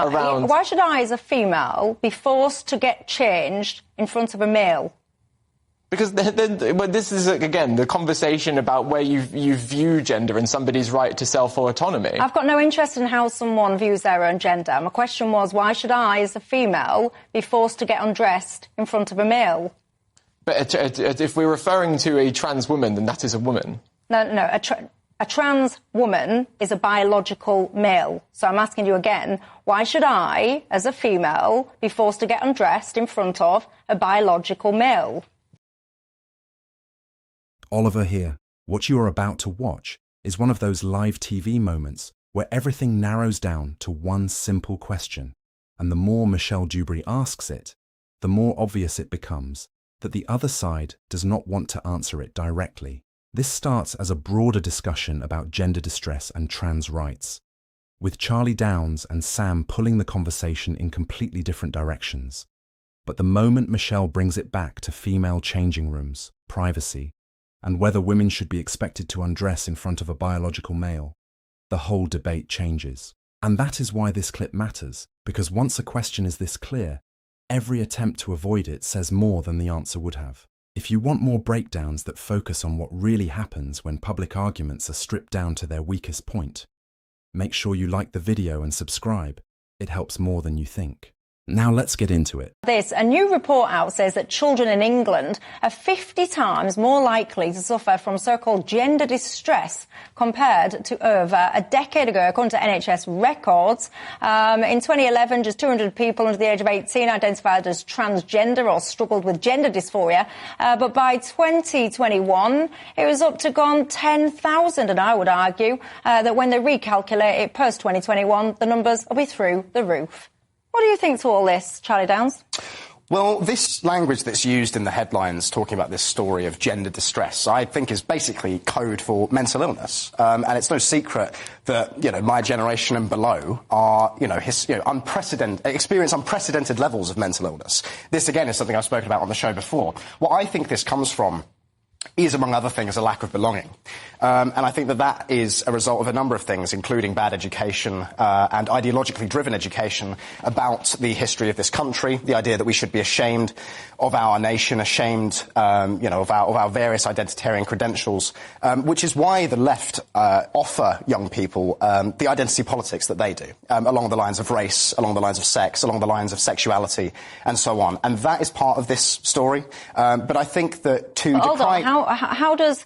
around... Why should I, as a female, be forced to get changed in front of a male? Because well, this is, again, the conversation about where you view gender and somebody's right to self-autonomy. I've got no interest in how someone views their own gender. My question was, why should I, as a female, be forced to get undressed in front of a male? But if we're referring to a trans woman, then that is a woman. No, a trans woman is a biological male. So I'm asking you again, why should I, as a female, be forced to get undressed in front of a biological male? Oliver here. What you are about to watch is one of those live TV moments where everything narrows down to one simple question. And the more Michelle Dewberry asks it, the more obvious it becomes that the other side does not want to answer it directly. This starts as a broader discussion about gender distress and trans rights, with Charlie Downs and Sam pulling the conversation in completely different directions. But the moment Michelle brings it back to female changing rooms, privacy, and whether women should be expected to undress in front of a biological male, the whole debate changes. And that is why this clip matters, because once a question is this clear, every attempt to avoid it says more than the answer would have. If you want more breakdowns that focus on what really happens when public arguments are stripped down to their weakest point, make sure you like the video and subscribe. It helps more than you think. Now let's get into it. A new report out says that children in England are 50 times more likely to suffer from so-called gender distress compared to over a decade ago, according to NHS records. In 2011, just 200 people under the age of 18 identified as transgender or struggled with gender dysphoria. But by 2021, it was up to gone 10,000. And I would argue that when they recalculate it post-2021, the numbers will be through the roof. What do you think to all this, Charlie Downs? Well, this language that's used in the headlines talking about this story of gender distress, I think is basically code for mental illness. And it's no secret that, my generation and below are, experience unprecedented levels of mental illness. This, again, is something I've spoken about on the show before. What I think this comes from is, among other things, a lack of belonging. And I think that is a result of a number of things, including bad education and ideologically driven education about the history of this country, the idea that we should be ashamed of our nation, ashamed, of our various identitarian credentials, which is why the left offer young people the identity politics that they do, along the lines of race, along the lines of sex, along the lines of sexuality, and so on. And that is part of this story. But I think that How does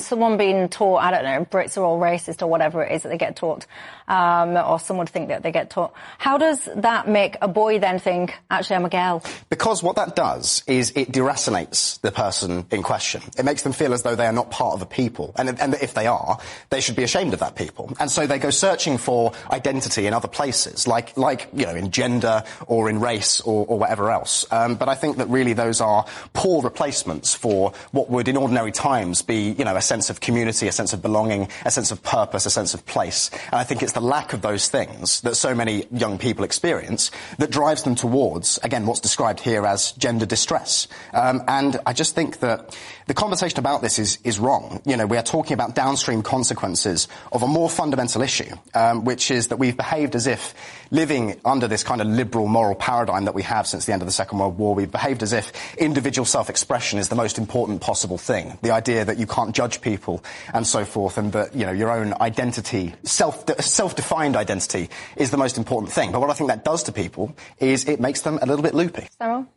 someone being taught, I don't know, Brits are all racist or whatever it is that they get taught, or some would think that they get taught, how does that make a boy then think, actually, I'm a girl? Because what that does is it deracinates the person in question. It makes them feel as though they are not part of a people. And if they are, they should be ashamed of that people. And so they go searching for identity in other places, like in gender or in race or whatever else. But I think that really those are poor replacements for what would in ordinary times be, a sense of community, a sense of belonging, a sense of purpose, a sense of place. And I think it's the lack of those things that so many young people experience that drives them towards, again, what's described here as gender distress. And I just think that the conversation about this is wrong. We are talking about downstream consequences of a more fundamental issue, which is that we've behaved as if living under this kind of liberal moral paradigm that we have since the end of the Second World War, we've behaved as if individual self-expression is the most important possible thing. The idea that you can't judge people and so forth, and that, your own identity, self-defined identity, is the most important thing. But what I think that does to people is it makes them a little bit loopy. Sarah?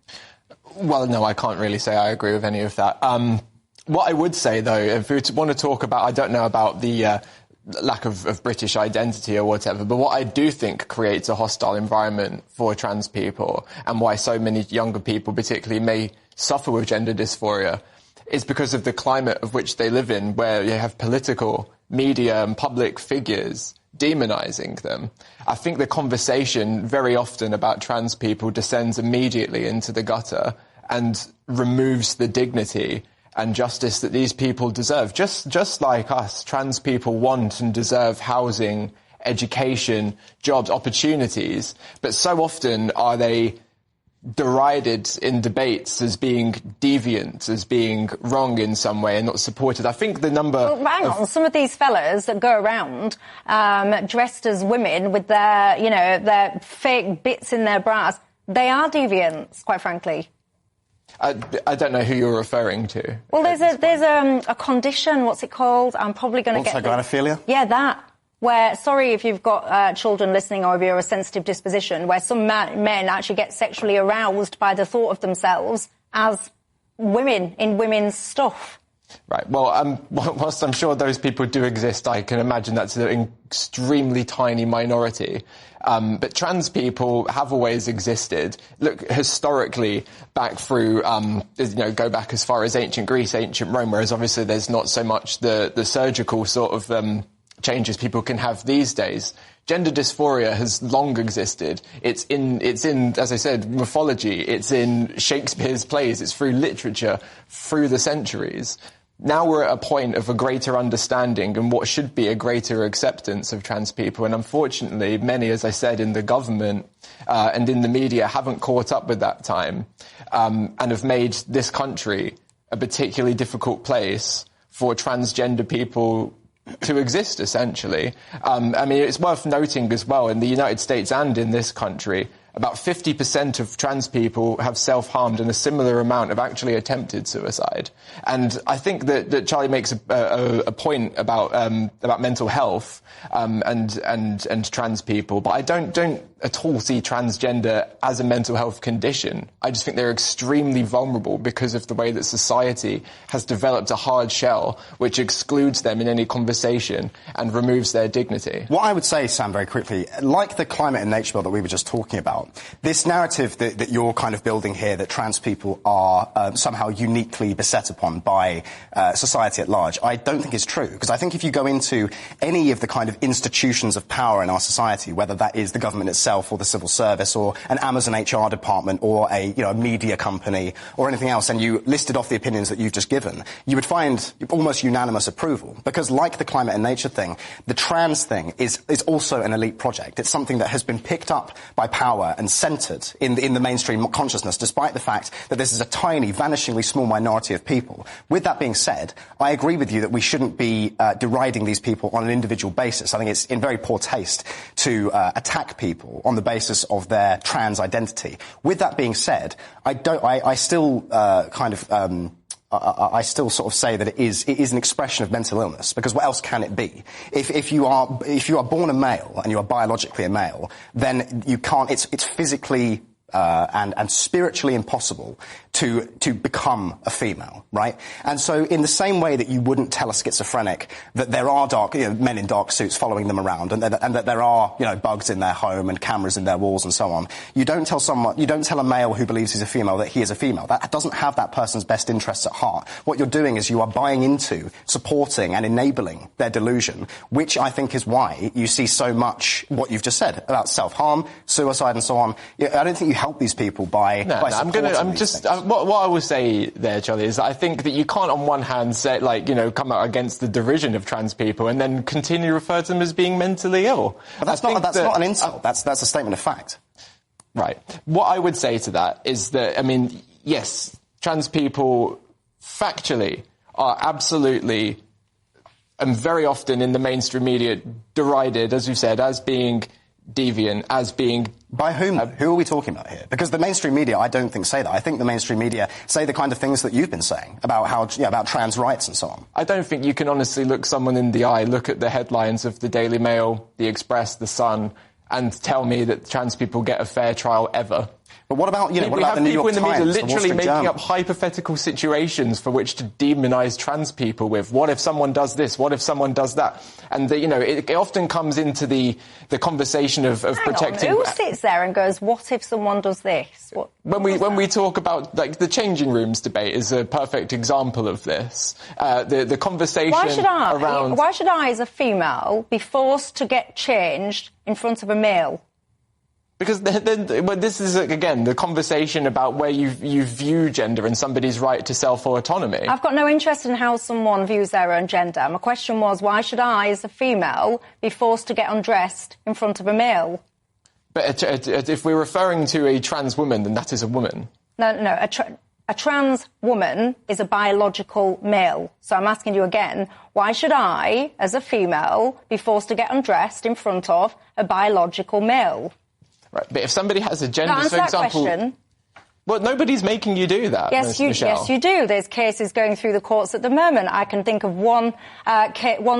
Well, no, I can't really say I agree with any of that. What I would say, though, if we want to talk about, I don't know about the lack of British identity or whatever, but what I do think creates a hostile environment for trans people, and why so many younger people particularly may suffer with gender dysphoria, is because of the climate of which they live in, where you have political, media and public figures demonising them. I think the conversation very often about trans people descends immediately into the gutter and removes the dignity and justice that these people deserve. Just like us, trans people want and deserve housing, education, jobs, opportunities, but so often are they derided in debates as being deviant, as being wrong in some way and not supported. I think the number... Well, hang on, some of these fellas that go around dressed as women with their, you know, their fake bits in their bras, they are deviants, quite frankly. I don't know who you're referring to. Well, there's a condition, what's it called? I'm probably going to get... Autogynephilia? Yeah, that. Where, sorry if you've got children listening or if you're a sensitive disposition, where some men actually get sexually aroused by the thought of themselves as women in women's stuff. Right. Well, whilst I'm sure those people do exist, I can imagine that's an extremely tiny minority. But trans people have always existed. Look, historically, back through, go back as far as ancient Greece, ancient Rome, whereas obviously there's not so much the surgical sort of changes people can have these days. Gender dysphoria has long existed. It's in, as I said, mythology. It's in Shakespeare's plays. It's through literature, through the centuries. Now we're at a point of a greater understanding and what should be a greater acceptance of trans people. And unfortunately, many, as I said, in the government and in the media haven't caught up with that time and have made this country a particularly difficult place for transgender people to exist, essentially. I mean, it's worth noting as well, in the United States and in this country, about 50% of trans people have self-harmed and a similar amount have actually attempted suicide. And I think that Charlie makes a point about mental health and trans people, but I don't at all see transgender as a mental health condition. I just think they're extremely vulnerable because of the way that society has developed a hard shell which excludes them in any conversation and removes their dignity. What I would say, Sam, very quickly, like the climate and nature bill that we were just talking about, this narrative that you're kind of building here, that trans people are somehow uniquely beset upon by society at large, I don't think is true. Because I think if you go into any of the kind of institutions of power in our society, whether that is the government itself or the civil service or an Amazon HR department or a media company or anything else, and you listed off the opinions that you've just given, you would find almost unanimous approval. Because like the climate and nature thing, the trans thing is also an elite project. It's something that has been picked up by power and centred in the mainstream consciousness, despite the fact that this is a tiny, vanishingly small minority of people. With that being said, I agree with you that we shouldn't be deriding these people on an individual basis. I think it's in very poor taste to attack people on the basis of their trans identity. With that being said, I still sort of say that it is an expression of mental illness, because what else can it be? If you are born a male and you are biologically a male, then you can't. It's physically and spiritually impossible to become a female, right? And so in the same way that you wouldn't tell a schizophrenic that there are men in dark suits following them around and that there are, bugs in their home and cameras in their walls and so on, you don't tell a male who believes he's a female that he is a female. That doesn't have that person's best interests at heart. What you're doing is you are buying into, supporting and enabling their delusion, which I think is why you see so much what you've just said about self-harm, suicide and so on. I don't think you help these people by supporting these things. What I will say there, Charlie, is that I think that you can't on one hand say, come out against the derision of trans people and then continue to refer to them as being mentally ill. But that's not an insult. That's a statement of fact. Right. What I would say to that is that, yes, trans people factually are absolutely and very often in the mainstream media derided, as you said, as being deviant, as being... By whom? Who are we talking about here? Because the mainstream media, I don't think, say that. I think the mainstream media say the kind of things that you've been saying about about trans rights and so on. I don't think you can honestly look someone in the eye, look at the headlines of the Daily Mail, the Express, the Sun, and tell me that trans people get a fair trial ever. But what about, what about the New York Times? We have people in the media literally making up hypothetical situations for which to demonise trans people with. What if someone does this? What if someone does that? And, it often comes into the conversation of protecting... Who sits there and goes, what if someone does this? When we talk about, the changing rooms debate is a perfect example of this. The conversation around... Why should I, as a female, be forced to get changed in front of a male? Because then this is, again, the conversation about where you view gender and somebody's right to self-autonomy. I've got no interest in how someone views their own gender. My question was, why should I, as a female, be forced to get undressed in front of a male? But if we're referring to a trans woman, then that is a woman. No. A trans woman is a biological male. So I'm asking you again, why should I, as a female, be forced to get undressed in front of a biological male? Right, but if somebody has a gender, answer for that example... question. Well, nobody's making you do that, Michelle. Yes, you do. There's cases going through the courts at the moment. I can think of one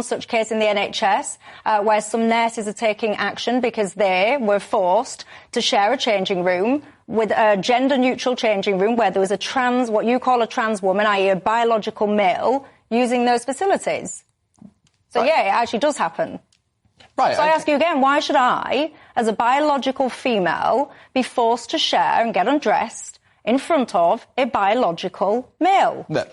such case in the NHS where some nurses are taking action because they were forced to share a changing room with a gender-neutral changing room where there was what you call a trans woman, i.e. a biological male, using those facilities. So, right. Yeah, it actually does happen. Right. So I ask you again, why should I, as a biological female, be forced to share and get undressed in front of a biological male? No.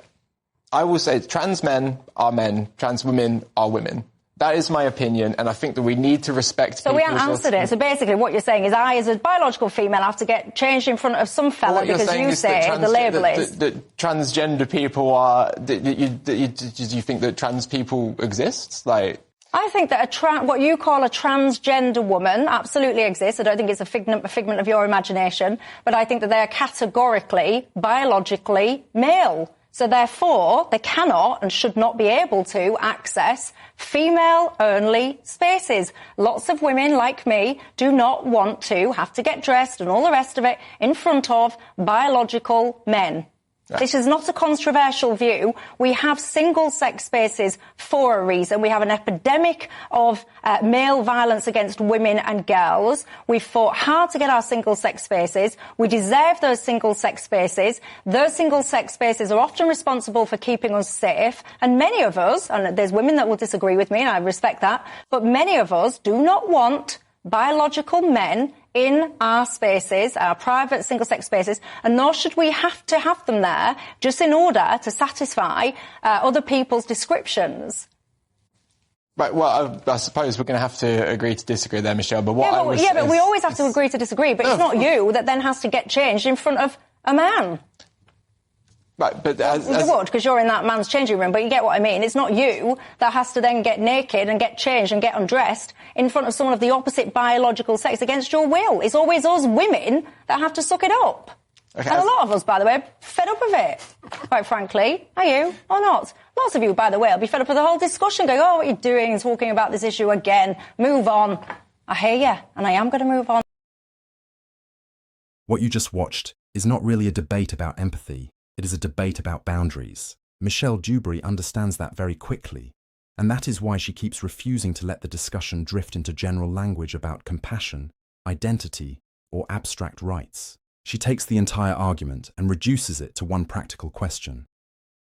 I will say trans men are men, trans women are women. That is my opinion, and I think that we need to respect So we haven't answered it. So basically what you're saying is I, as a biological female, have to get changed in front of some fella because you say the label is... That transgender people are... Do you think that trans people exist? Like... I think that what you call a transgender woman absolutely exists. I don't think it's a figment of your imagination, but I think that they are categorically, biologically male. So therefore, they cannot and should not be able to access female-only spaces. Lots of women like me do not want to have to get dressed and all the rest of it in front of biological men. This is not a controversial view. We have single-sex spaces for a reason. We have an epidemic of male violence against women and girls. We've fought hard to get our single-sex spaces. We deserve those single-sex spaces. Those single-sex spaces are often responsible for keeping us safe. And many of us, and there's women that will disagree with me, and I respect that, but many of us do not want biological men in our spaces, our private single-sex spaces, and nor should we have to have them there just in order to satisfy other people's descriptions. Right, well, I suppose we're going to have to agree to disagree there, Michelle, but what but we always have to agree to disagree, but it's not you that then has to get changed in front of a man. Right, but you would, because you're in that man's changing room, but you get what I mean. It's not you that has to then get naked and get changed and get undressed in front of someone of the opposite biological sex against your will. It's always us women that have to suck it up. Okay, and a lot of us, by the way, are fed up of it, quite frankly. Are you or not? Lots of you, by the way, will be fed up with the whole discussion, going, oh, what are you doing, talking about this issue again, move on. I hear you, and I am going to move on. What you just watched is not really a debate about empathy. It is a debate about boundaries. Michelle Dewberry understands that very quickly, and that is why she keeps refusing to let the discussion drift into general language about compassion, identity, or abstract rights. She takes the entire argument and reduces it to one practical question.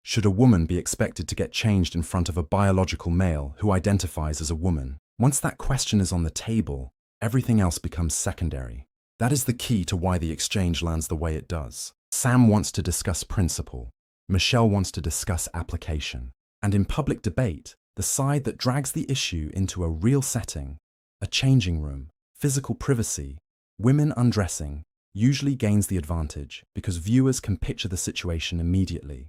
Should a woman be expected to get changed in front of a biological male who identifies as a woman? Once that question is on the table, everything else becomes secondary. That is the key to why the exchange lands the way it does. Sam wants to discuss principle. Michelle wants to discuss application. And in public debate, the side that drags the issue into a real setting, a changing room, physical privacy, women undressing, usually gains the advantage because viewers can picture the situation immediately.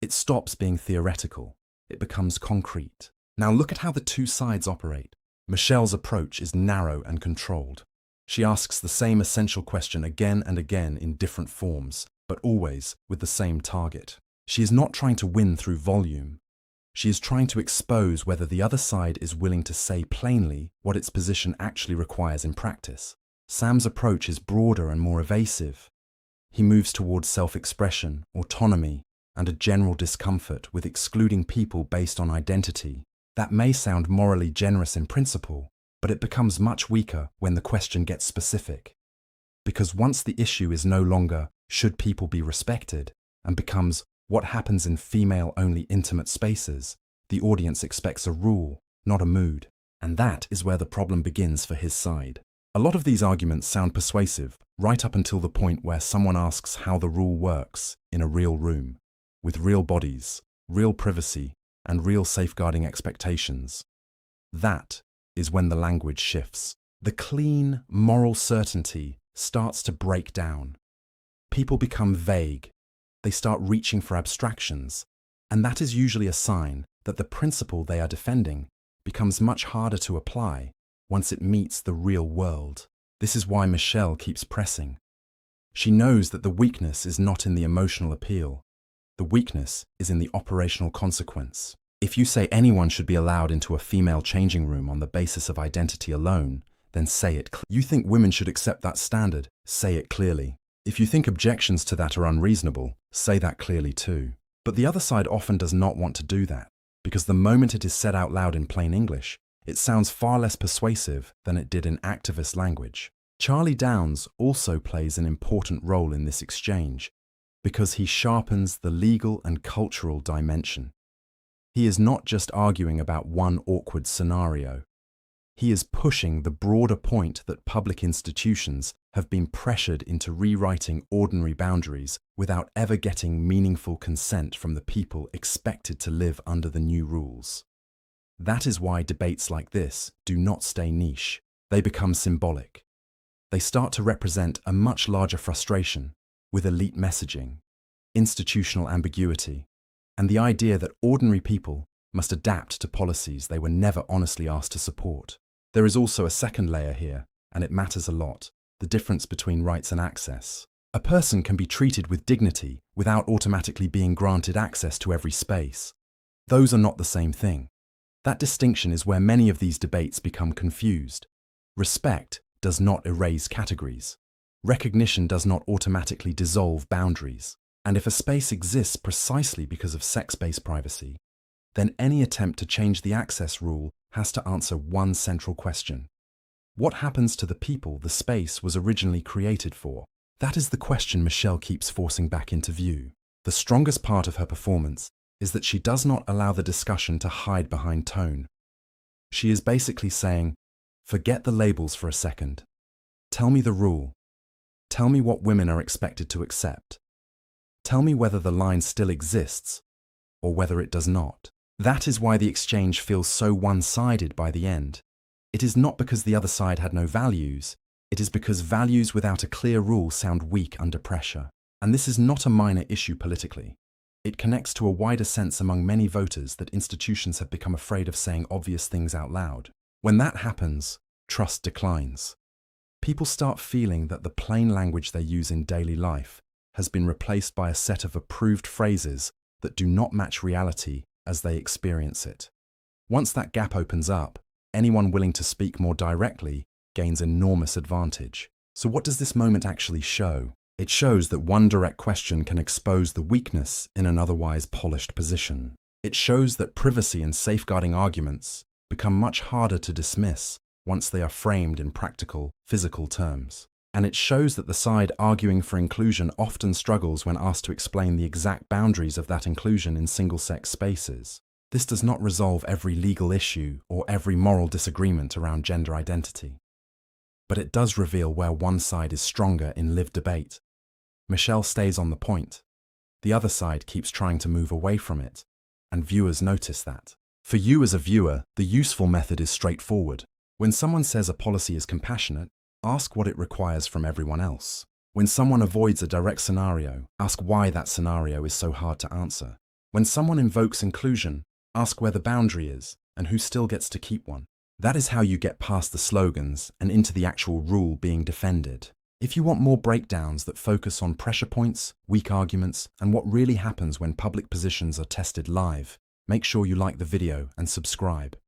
It stops being theoretical. It becomes concrete. Now look at how the two sides operate. Michelle's approach is narrow and controlled. She asks the same essential question again and again in different forms, but always with the same target. She is not trying to win through volume. She is trying to expose whether the other side is willing to say plainly what its position actually requires in practice. Sam's approach is broader and more evasive. He moves towards self-expression, autonomy, and a general discomfort with excluding people based on identity. That may sound morally generous in principle, but it becomes much weaker when the question gets specific. Because once the issue is no longer, should people be respected, and becomes what happens in female-only intimate spaces, the audience expects a rule, not a mood. And that is where the problem begins for his side. A lot of these arguments sound persuasive, right up until the point where someone asks how the rule works in a real room, with real bodies, real privacy, and real safeguarding expectations. That is when the language shifts. The clean, moral certainty starts to break down. People become vague. They start reaching for abstractions, and that is usually a sign that the principle they are defending becomes much harder to apply once it meets the real world. This is why Michelle keeps pressing. She knows that the weakness is not in the emotional appeal. The weakness is in the operational consequence. If you say anyone should be allowed into a female changing room on the basis of identity alone, then say it clearly. You think women should accept that standard, say it clearly. If you think objections to that are unreasonable, say that clearly too. But the other side often does not want to do that, because the moment it is said out loud in plain English, it sounds far less persuasive than it did in activist language. Charlie Downs also plays an important role in this exchange, because he sharpens the legal and cultural dimension. He is not just arguing about one awkward scenario. He is pushing the broader point that public institutions have been pressured into rewriting ordinary boundaries without ever getting meaningful consent from the people expected to live under the new rules. That is why debates like this do not stay niche. They become symbolic. They start to represent a much larger frustration with elite messaging, institutional ambiguity, and the idea that ordinary people must adapt to policies they were never honestly asked to support. There is also a second layer here, and it matters a lot: the difference between rights and access. A person can be treated with dignity without automatically being granted access to every space. Those are not the same thing. That distinction is where many of these debates become confused. Respect does not erase categories. Recognition does not automatically dissolve boundaries. And if a space exists precisely because of sex-based privacy, then any attempt to change the access rule has to answer one central question. What happens to the people the space was originally created for? That is the question Michelle keeps forcing back into view. The strongest part of her performance is that she does not allow the discussion to hide behind tone. She is basically saying, forget the labels for a second. Tell me the rule. Tell me what women are expected to accept. Tell me whether the line still exists or whether it does not. That is why the exchange feels so one-sided by the end. It is not because the other side had no values. It is because values without a clear rule sound weak under pressure. And this is not a minor issue politically. It connects to a wider sense among many voters that institutions have become afraid of saying obvious things out loud. When that happens, trust declines. People start feeling that the plain language they use in daily life has been replaced by a set of approved phrases that do not match reality as they experience it. Once that gap opens up, anyone willing to speak more directly gains enormous advantage. So what does this moment actually show? It shows that one direct question can expose the weakness in an otherwise polished position. It shows that privacy and safeguarding arguments become much harder to dismiss once they are framed in practical, physical terms. And it shows that the side arguing for inclusion often struggles when asked to explain the exact boundaries of that inclusion in single-sex spaces. This does not resolve every legal issue or every moral disagreement around gender identity. But it does reveal where one side is stronger in lived debate. Michelle stays on the point. The other side keeps trying to move away from it, and viewers notice that. For you as a viewer, the useful method is straightforward. When someone says a policy is compassionate, ask what it requires from everyone else. When someone avoids a direct scenario, ask why that scenario is so hard to answer. When someone invokes inclusion, ask where the boundary is and who still gets to keep one. That is how you get past the slogans and into the actual rule being defended. If you want more breakdowns that focus on pressure points, weak arguments, and what really happens when public positions are tested live, make sure you like the video and subscribe.